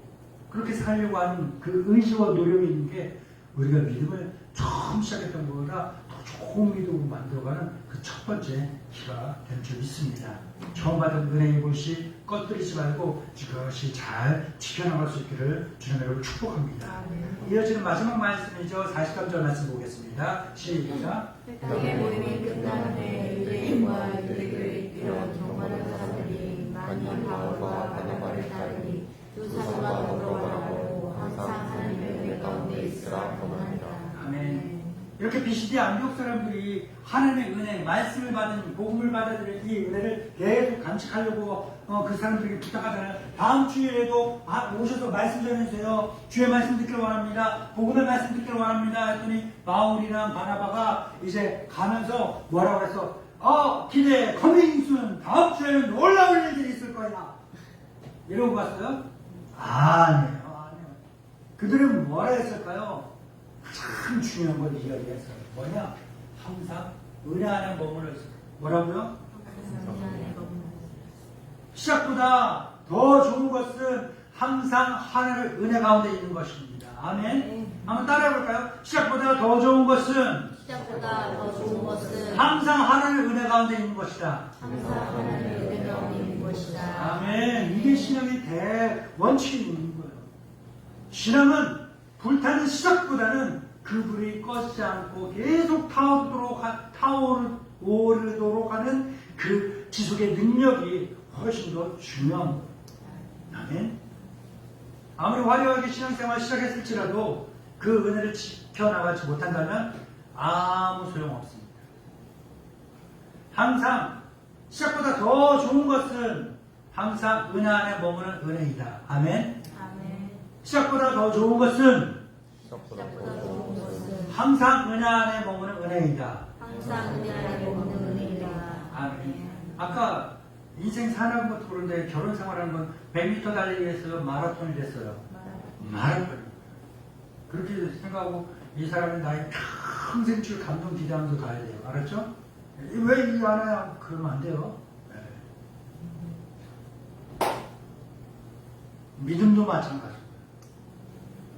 그렇게 살려고 하는 그 의지와 노력이 있는 게 우리가 믿음을 처음 시작했던 것보다 더 좋은 믿음으로 만들어가는 그 첫 번째 키가 될 줄 믿습니다. 처음 받은 은혜의 볼시 꺼뜨리지 말고 지그시 잘 지켜나갈 수 있기를 주님으로 축복합니다. 이어지는 마지막 말씀이죠. 43절 말씀 보겠습니다. 시작. 땅의 모임이 끝난 후에 유대인과 유대교에 이런 경건한 사람들이 많이 바울과 바나바를 따르니 두 사도가 더불어 말하고 항상 하나님의 은혜 가운데 있으라 경건하니라. 아멘. 이렇게 비시디 안디옥 사람들이 하나님의 은혜, 말씀을 받은 복음을 받아들인 이 은혜를 계속 간직하려고 그 사람들에게 부탁하잖아요. 다음 주일에도 오셔서 말씀 전해주세요. 주의 말씀 듣기를 원합니다. 복음의 말씀 듣기를 원합니다. 했더니 바울이랑 바나바가 이제 가면서 뭐라고 했어? 기대해. 커밍순. 다음 주에는 놀라운 일들이 있을 거야. 이러고 갔어요? 아니에요. 그들은 뭐라 했을까요? 참 중요한 걸 이야기했어요. 뭐냐? 항상 은혜 안에 머물러 있어요. 뭐라고요? 시작보다 더 좋은 것은 항상 하나님의 은혜 가운데 있는 것입니다. 아멘. 한번 따라해볼까요? 시작보다 더 좋은 것은 항상 하나님의 은혜 가운데 있는 것이다. 항상 하나님의 은혜 가운데 있는 것이다. 아멘. 이게 신앙의 대원칙이 있는 거예요. 신앙은 불타는 시작보다는 그 불이 꺼지지 않고 계속 타오르도록 하는 그 지속의 능력이 훨씬 더 중요한 거예요. 아멘. 아무리 화려하게 신앙생활 시작했을지라도 그 은혜를 지켜나가지 못한다면 아무 소용없습니다. 항상 시작보다 더 좋은 것은 항상 은혜 안에 머무는 은혜이다. 아멘. 시작보다 더 좋은 것은 항상 은혜 안에 머무는 은혜이다. 아멘. 아까 인생 사는 것도 그런데 결혼 생활하는 건 100m 달리기 했어요? 마라톤이 됐어요? 마라톤. 그렇게 생각하고 이 사람은 나의 평생 줄 감동 기대하면서 가야 돼요. 알았죠? 왜 이 안에 그러면 안 돼요? 믿음도 마찬가지입니다.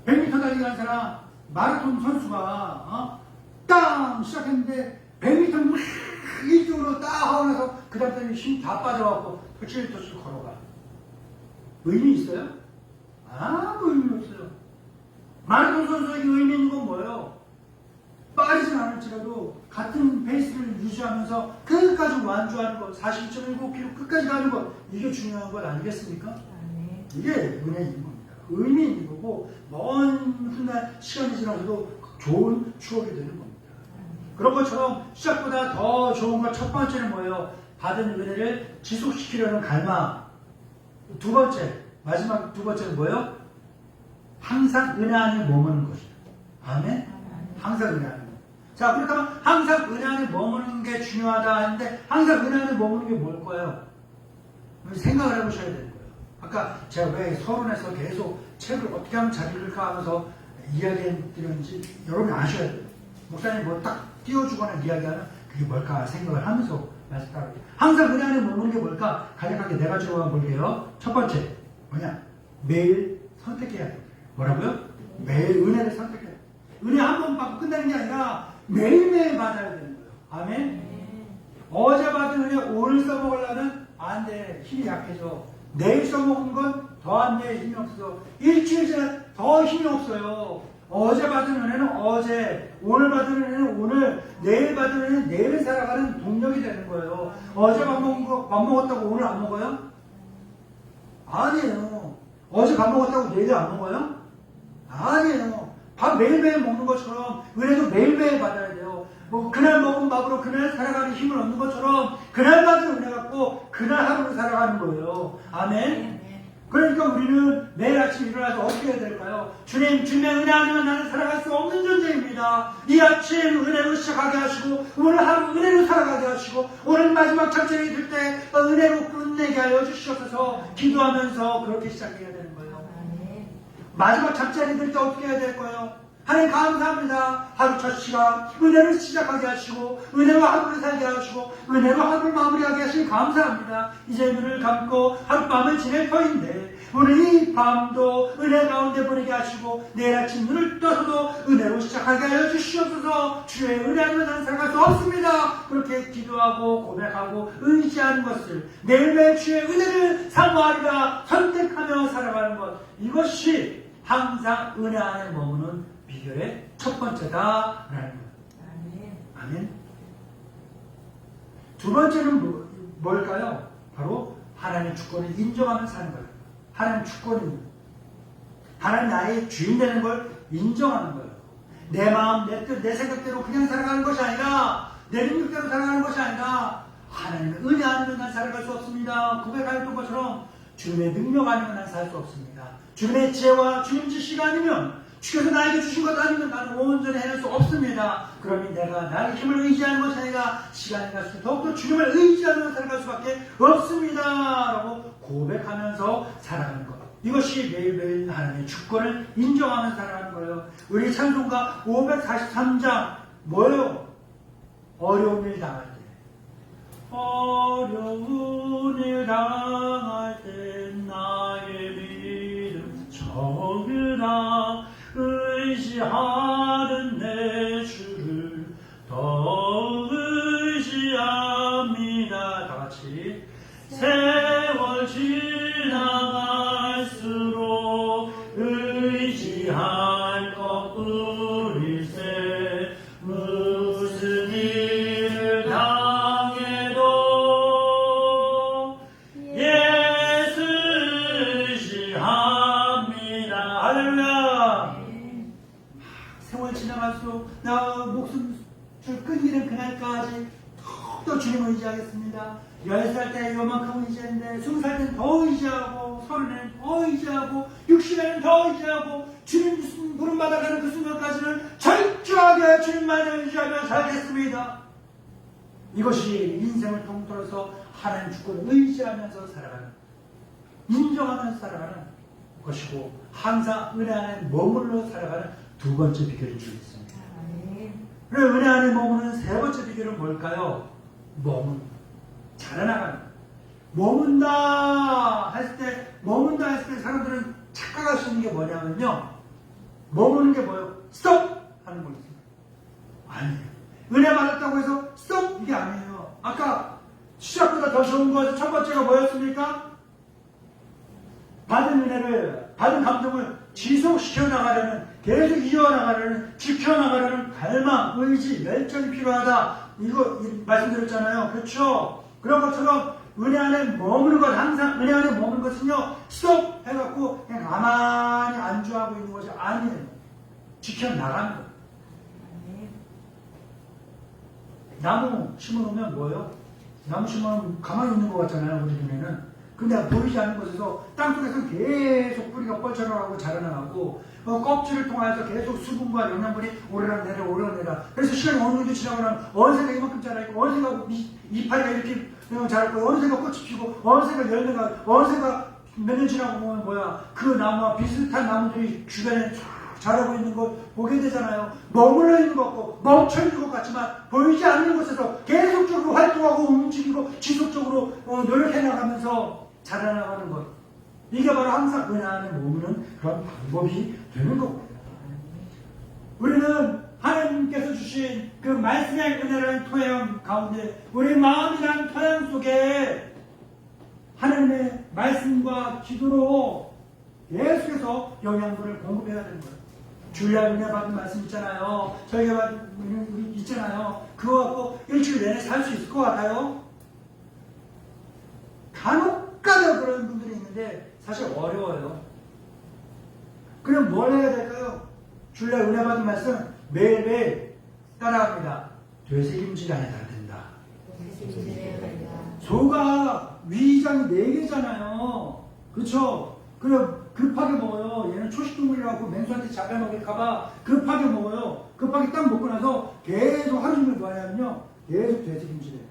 100m 달리기 한 사람, 마라톤 선수가, 땅! 시작했는데, 100m 막 이쪽으로 딱 하고 나서, 그 다음에 힘 다 빠져갖고, 터치를 걸어가. 의미 있어요? 아무 의미 없어요. 마라톤 선수에게 의미 있는 건 뭐예요? 빠르진 않을지라도, 같은 페이스를 유지하면서 끝까지 완주하는 것, 42.19km 끝까지 가는 것, 이게 중요한 것 아니겠습니까? 이게 은혜인 겁니다. 의미 있는 거고 먼 훗날 시간이 지나서도 좋은 추억이 되는 겁니다. 그런 것처럼 시작보다 더 좋은 것 첫 번째는 뭐예요? 받은 은혜를 지속시키려는 갈망. 두 번째, 마지막 두 번째는 뭐예요? 항상 은혜 안에 머무는 것이다. 아멘? 항상 은혜 안에. 자, 그렇다면 항상 은혜 안에 머무는 게 중요하다 하는데 항상 은혜 안에 머무는 게 뭘까요? 생각을 해보셔야 되는 거예요. 아까 제가 왜 서론에서 계속 책을 어떻게 하면 잘 읽을까 하면서 이야기해드렸는지 여러분이 아셔야 돼요. 목사님 뭐 딱 띄워주거나 이야기하는 그게 뭘까 생각을 하면서 말씀하고 항상 은혜 안에 머무는 게 뭘까 간략하게 네 가지로 볼게요. 첫 번째 뭐냐? 매일 선택해야 돼. 뭐라고요? 매일 은혜를 선택해야 돼. 은혜 한 번 받고 끝나는 게 아니라 매일매일 받아야 되는 거예요. 아멘? 어제 받은 은혜 오늘 써먹으려면 안 돼. 힘이 약해져. 내일 써먹은 건 더 안 돼. 힘이 없어. 일주일 전에 더 힘이 없어요. 어제 받은 은혜는 어제, 오늘 받은 은혜는 오늘, 내일 받은 은혜는 내일 살아가는 동력이 되는 거예요. 어제 밥 먹었다고 오늘 안 먹어요? 아니에요. 어제 밥 먹었다고 내일 안 먹어요? 아니에요. 밥 매일매일 먹는 것처럼 은혜도 매일매일 받아야 돼요. 뭐 그날 먹은 밥으로 그날 살아가는 힘을 얻는 것처럼 그날 받은 은혜 갖고 그날 하루를 살아가는 거예요. 아멘. 그러니까 우리는 매일 아침 일어나서 어떻게 해야 될까요? 주님, 주님의 은혜 아니면 나는 살아갈 수 없는 존재입니다. 이 아침 은혜로 시작하게 하시고 오늘 하루 은혜로 살아가게 하시고 오늘 마지막 작전이 될 때 은혜로 끝내게 하여 주시옵소서 기도하면서 그렇게 시작해야 되는 거예요. 마지막 작전이 될 때 어떻게 해야 될 거예요? 하나님 감사합니다. 하루 첫 시간 은혜를 시작하게 하시고 은혜로 하루를 살게 하시고 은혜로 하루를 마무리하게 하시니 감사합니다. 이제 눈을 감고 하룻밤을 지낼 터인데 오늘 이 밤도 은혜 가운데 보내게 하시고 내일 아침 눈을 떠서도 은혜로 시작하게 하여 주시옵소서. 주의 은혜 아니면 난 살아갈 수 없습니다. 그렇게 기도하고 고백하고 의지하는 것을 매일매일 주의 은혜를 사모하리라 선택하며 살아가는 것, 이것이 항상 은혜 안에 머무는 비결의 첫 번째다라는 거예요. 아멘. 두 번째는 뭘까요? 바로 하나님의 주권을 인정하며 사는 거예요. 하나님 주권입니다. 하나님 나의 주인 되는 걸 인정하는 거예요. 내 마음, 내 뜻, 내 생각대로 그냥 살아가는 것이 아니라 내 능력대로 살아가는 것이 아니라 하나님의 은혜 아니면 난 살아갈 수 없습니다. 고백하였던 것처럼 주님의 능력 아니면 난 살 수 없습니다. 주님의 지혜와 주님 지시가 아니면 주께서 나에게 주신 것 아니면 나는 온전히 해낼 수 없습니다. 그러니 내가 나의 힘을 의지하는 것이 아니라 시간이 갈수록 더욱더 주님을 의지하며 살아갈 수밖에 없습니다. 라고 고백하면서 살아가는 것, 이것이 매일매일 하나님의 주권을 인정하면서 살아가는 거예요. 우리 찬송가 543장 뭐예요? 어려운 일 당할 때, 어려운 일 당할 때 나의 믿음 적으라 의지하는 내 주를 더 의지합니다. 다같이 세월 지나갈수록 의지할 것뿐일세 무슨 일을 당해도 예수 의지합니다. 할렐루야. 세월 지나갈수록 나 목숨 줄 끊기는 그날까지 또 주님을 의지하겠습니다. 10살 때 요만큼 의지했는데 20살 때는 더 의지하고 30에는 더 의지하고 60에는 더 의지하고 주님 부름받아가는 그 순간까지는 철저하게 주님만을 의지하며 살겠습니다. 이것이 인생을 통틀어서 하나님 주권을 의지하면서 살아가는, 인정하면서 살아가는 것이고 항상 은혜 안에 머물러 살아가는 두 번째 비결인 줄 믿습니다. 그리고 은혜 안에 머무는 세 번째 비결은 뭘까요? 자라나가는. 머문다 했을 때 사람들은 착각할 수 있는 게 뭐냐면요, 머무는 게 뭐예요? 스톱! 하는 거 있습니다. 아니에요. 은혜 받았다고 해서 스톱! 이게 아니에요. 아까 시작보다 더 좋은 것은 첫 번째가 뭐였습니까? 받은 은혜를, 받은 감동을 지속시켜 나가려는, 계속 이어나가려는, 지켜나가려는 갈망, 의지, 열정이 필요하다. 이거 말씀드렸잖아요. 그렇죠? 그런 것처럼 은혜 안에 머무는 것, 항상 은혜 안에 머무는 것은요, 스톱! 해갖고 그냥 가만히 안주하고 있는 것이 아니에요. 지켜나가는 거예요. 나무 심어놓으면 뭐예요? 나무 심어놓으면 가만히 있는 것 같잖아요, 우리 눈에는. 근데 보이지 않는 곳에서 땅속에서 계속 뿌리가 뻗쳐나가고 자라나가고 껍질을 통해서 계속 수분과 영양분이 오르락내려 그래서 시간이 어느 정도 지나고 나면 어느새가 이만큼 자라있고 어느새가 이파리가 이렇게 자랄고 어느새가 꽃이 피고 어느새가 열매가 어느새가 몇 년 지나고 보면 뭐야, 그 나무와 비슷한 나무들이 주변에 쫙 자라고 있는 것 보게 되잖아요. 머물러 있는 것 같고 멈춰 있는 것 같지만 보이지 않는 곳에서 계속적으로 활동하고 움직이고 지속적으로 노력해 나가면서 자라나가는 것. 이게 바로 항상 은혜 안에 머무는 그런 방법이 되는 겁니다. 우리는 하나님께서 주신 그 말씀의 은혜라는 토양 가운데 우리 마음이라는 토양 속에 하나님의 말씀과 기도로 계속해서 영양분을 공급해야 되는 거예요. 주일날 은혜 받은 말씀 있잖아요. 저희가 받은 있잖아요. 그거 갖고 일주일 내내 살 수 있을 것 같아요? 간혹가다 그런 분들이 있는데 사실 어려워요. 그럼 뭘 해야 될까요? 주일날 은혜 받은 말씀 매일매일 따라합니다. 되새김질 안에다 된다. 소가 위장이 4개잖아요. 그렇죠? 그래 급하게 먹어요. 얘는 초식동물이라고 맹수한테 잡아먹을까봐 급하게 먹어요. 급하게 딱 먹고 나서 계속 하루 종일 뭐 하냐면요. 계속 되새김질해요.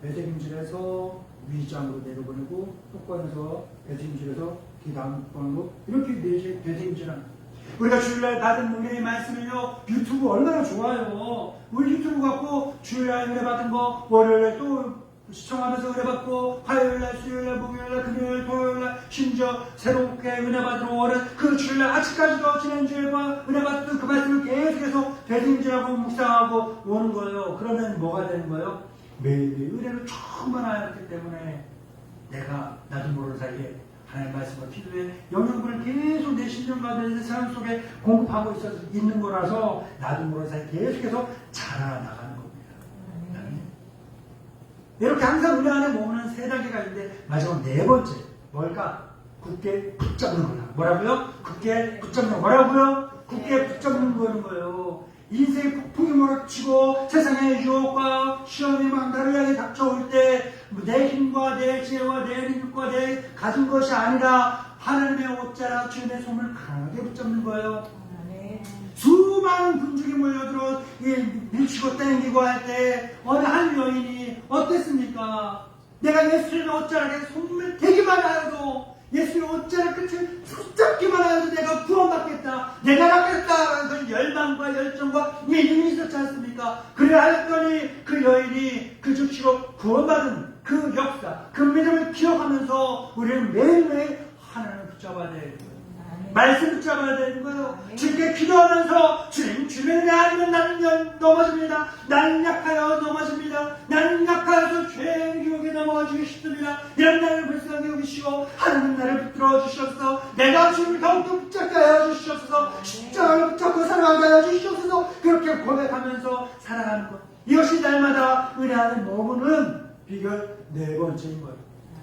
되새김질해서 위장으로 내려보내고 또 꺼내서 되새김질해서 그 다음 꺼내고 이렇게 되새김질하는 거예요. 우리가 주일날 받은 은혜의 말씀을요, 유튜브 얼마나 좋아요. 우리 유튜브 갖고 주일날 은혜 받은 거 월요일에 또 시청하면서 은혜 받고 화요일날, 수요일날, 목요일날, 금요일, 토요일날 심지어 새롭게 은혜 받으러 오는 그 주일날 아직까지도 지난주에만 은혜 받던 그 말씀을 계속해서 되새김질하고 묵상하고 오는 거예요. 그러면 뭐가 되는 거예요? 매일매일 은혜를 충만하였기 때문에 내가 나도 모르는 사이에 하나님의 말씀과 기도에 영양분을 계속 내 심령 가운데 삶 속에 공급하고 있는 거라서 나도 모르는 사이에 계속해서 자라나가는 겁니다. 이렇게 항상 은혜 안에 머무는 3단계가 있는데 마지막 4번째 뭘까? 굳게 붙잡는 거다. 뭐라고요? 굳게 붙잡는 거. 뭐라고요? 굳게 붙잡는 거는 거예요. 인생의 폭풍이 몰아치고 세상의 유혹과 시험이 망다를 향해 닥쳐올 때 내 힘과 내 지혜와 내 능력과 내 가진 것이 아니라 하나님의 옷자락 주님의 손을 강하게 붙잡는 거예요. 수많은 군중이 몰려들어 밀치고 땡기고 할 때 어느 한 여인이 어땠습니까? 내가 예수님의 옷자락에 손을 대기만 하여도 예수의 옷자락 끝을 붙잡기만 하여도 내가 구원받겠다. 내가 낫겠다라는 그런 열망과 열정과 믿음이 있었지 않습니까? 그래 하였더니 그 여인이 그 즉시로 구원받은 그 역사, 그 믿음을 기억하면서 우리는 매일매일 하나님을 붙잡아야 되는 거예요. 말씀 붙잡아야 되는 거예요. 주님께 기도하면서 주님의 은혜 아니면 나는 넘어집니다. 나는 약하여 넘어집니다. 나는 약하여서 죄의 유혹에 넘어가기 쉽습니다. 이런 나를 불쌍히 여기시고 하나님 나를 붙들어 주시옵소서. 내가 주님을 더욱더 붙잡게 하여 주시옵소서. 십자가를 붙잡고 살아가게 하여 주시옵소서. 그렇게 고백하면서 살아가는 것, 이것이 날마다 은혜 안에 머무는 비결 4번째인 거예요.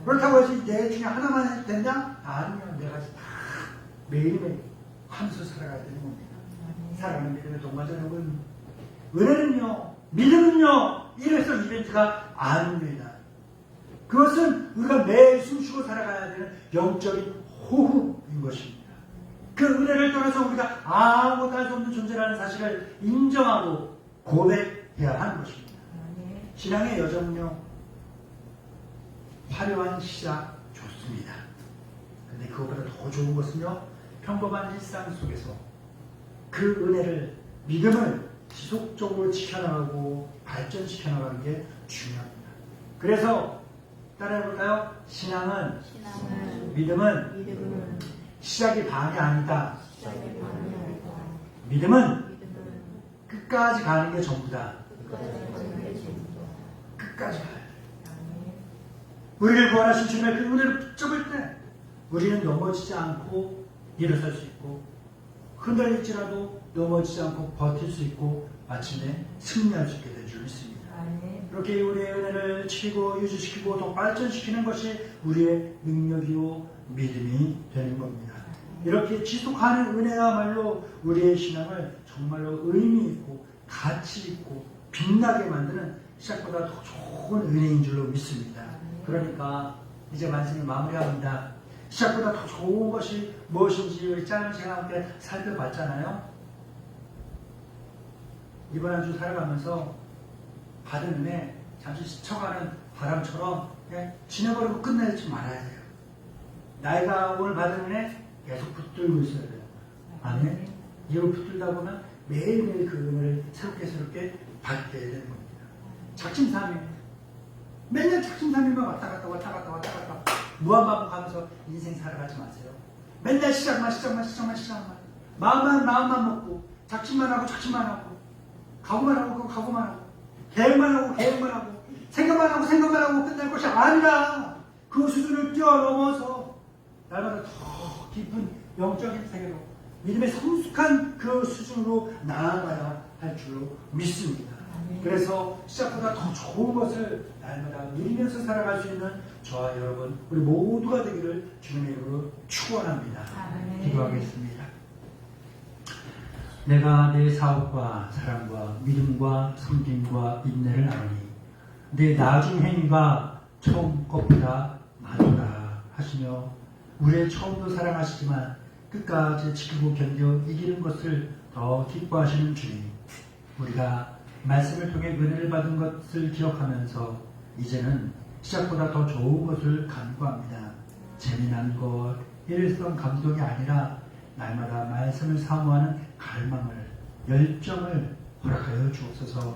그렇다고 해서 내 중에 하나만 해도 된다? 아니요. 내가 매일매일 하면서 살아가야 되는 겁니다. 사랑하는 믿음의 동반자 여러분, 은혜는요, 믿음은요, 이래서 이벤트가 아닙니다. 그것은 우리가 매일 숨쉬고 살아가야 되는 영적인 호흡인 것입니다. 그 은혜를 떠나서 우리가 아무것도 할 수 없는 존재라는 사실을 인정하고 고백해야 하는 것입니다. 신앙의 여정은요, 화려한 시작 좋습니다. 근데 그것보다 더 좋은 것은요, 평범한 일상 속에서 그 은혜를, 믿음을 지속적으로 지켜나가고 발전시켜 나가는 게 중요합니다. 그래서 따라해볼까요? 신앙은 믿음은 시작이 반이 아니다. 믿음은 끝까지 가는 게 전부다. 끝까지 가요. 우리를 구원하신 주님의 그 은혜를 붙잡을 때 우리는 넘어지지 않고 일어설 수 있고, 흔들릴지라도 넘어지지 않고 버틸 수 있고 마침내 승리할 수 있게 될 줄 믿습니다. 이렇게 우리의 은혜를 치고 유지시키고 더 발전시키는 것이 우리의 능력이요 믿음이 되는 겁니다. 이렇게 지속하는 은혜야말로 우리의 신앙을 정말로 의미 있고 가치 있고 빛나게 만드는 시작보다 더 좋은 은혜인 줄로 믿습니다. 그러니까 이제 말씀을 마무리합니다. 시작보다 더 좋은 것이 무엇인지 우리 짧은 시간 함께 살펴봤잖아요. 이번 한 주 살아가면서 받은 은혜 잠시 스쳐가는 바람처럼 그냥 지나버리고 끝내지 말아야 돼요. 나이가 오늘 받은 은혜 계속 붙들고 있어야 돼요. 아멘. 이걸 붙들다 보면 매일매일 그 은혜를 새롭게 받게 되는 겁니다. 작심삼일. 맨날 작심삼일만 왔다 갔다 무한반복하면서 인생 살아가지 마세요. 맨날 시작만 마음만 먹고 작심만 하고 각오만 하고 계획만 하고 생각만 하고 끝날 것이 아니라 그 수준을 뛰어넘어서 날마다 더 깊은 영적인 세계로 믿음의 성숙한 그 수준으로 나아가야 할 줄로 믿습니다. 그래서 시작보다 더 좋은 것을 날마다 누리면서 살아갈 수 있는 저와 여러분 우리 모두가 되기를 주님의 이름으로 축원합니다. 기도하겠습니다. 내가 내 사업과 사랑과 믿음과 섬김과 인내를 나누니 내 나중 행위가 처음 것보다 많도다 하시며 우리의 처음도 사랑하시지만 끝까지 지키고 견뎌 이기는 것을 더 기뻐하시는 주님, 우리가 말씀을 통해 은혜를 받은 것을 기억하면서 이제는 시작보다 더 좋은 것을 간구합니다. 재미난 것, 일회성 감동이 아니라 날마다 말씀을 사모하는 갈망을, 열정을 허락하여 주옵소서.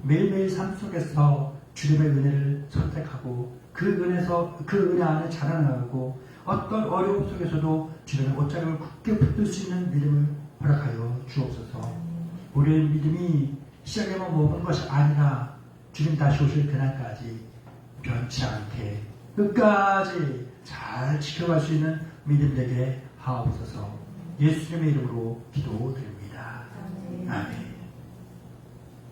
매일매일 삶 속에서 주님의 은혜를 선택하고 그 은혜 안에 자라나가고 어떤 어려움 속에서도 주님의 옷자락을 굳게 붙들 수 있는 믿음을 허락하여 주옵소서. 우리의 믿음이 시작에만 머무는 것이 아니라 주님 다시 오실 그날까지 변치 않게 끝까지 잘 지켜갈 수 있는 믿음 되게 하옵소서. 예수님의 이름으로 기도드립니다. 아멘.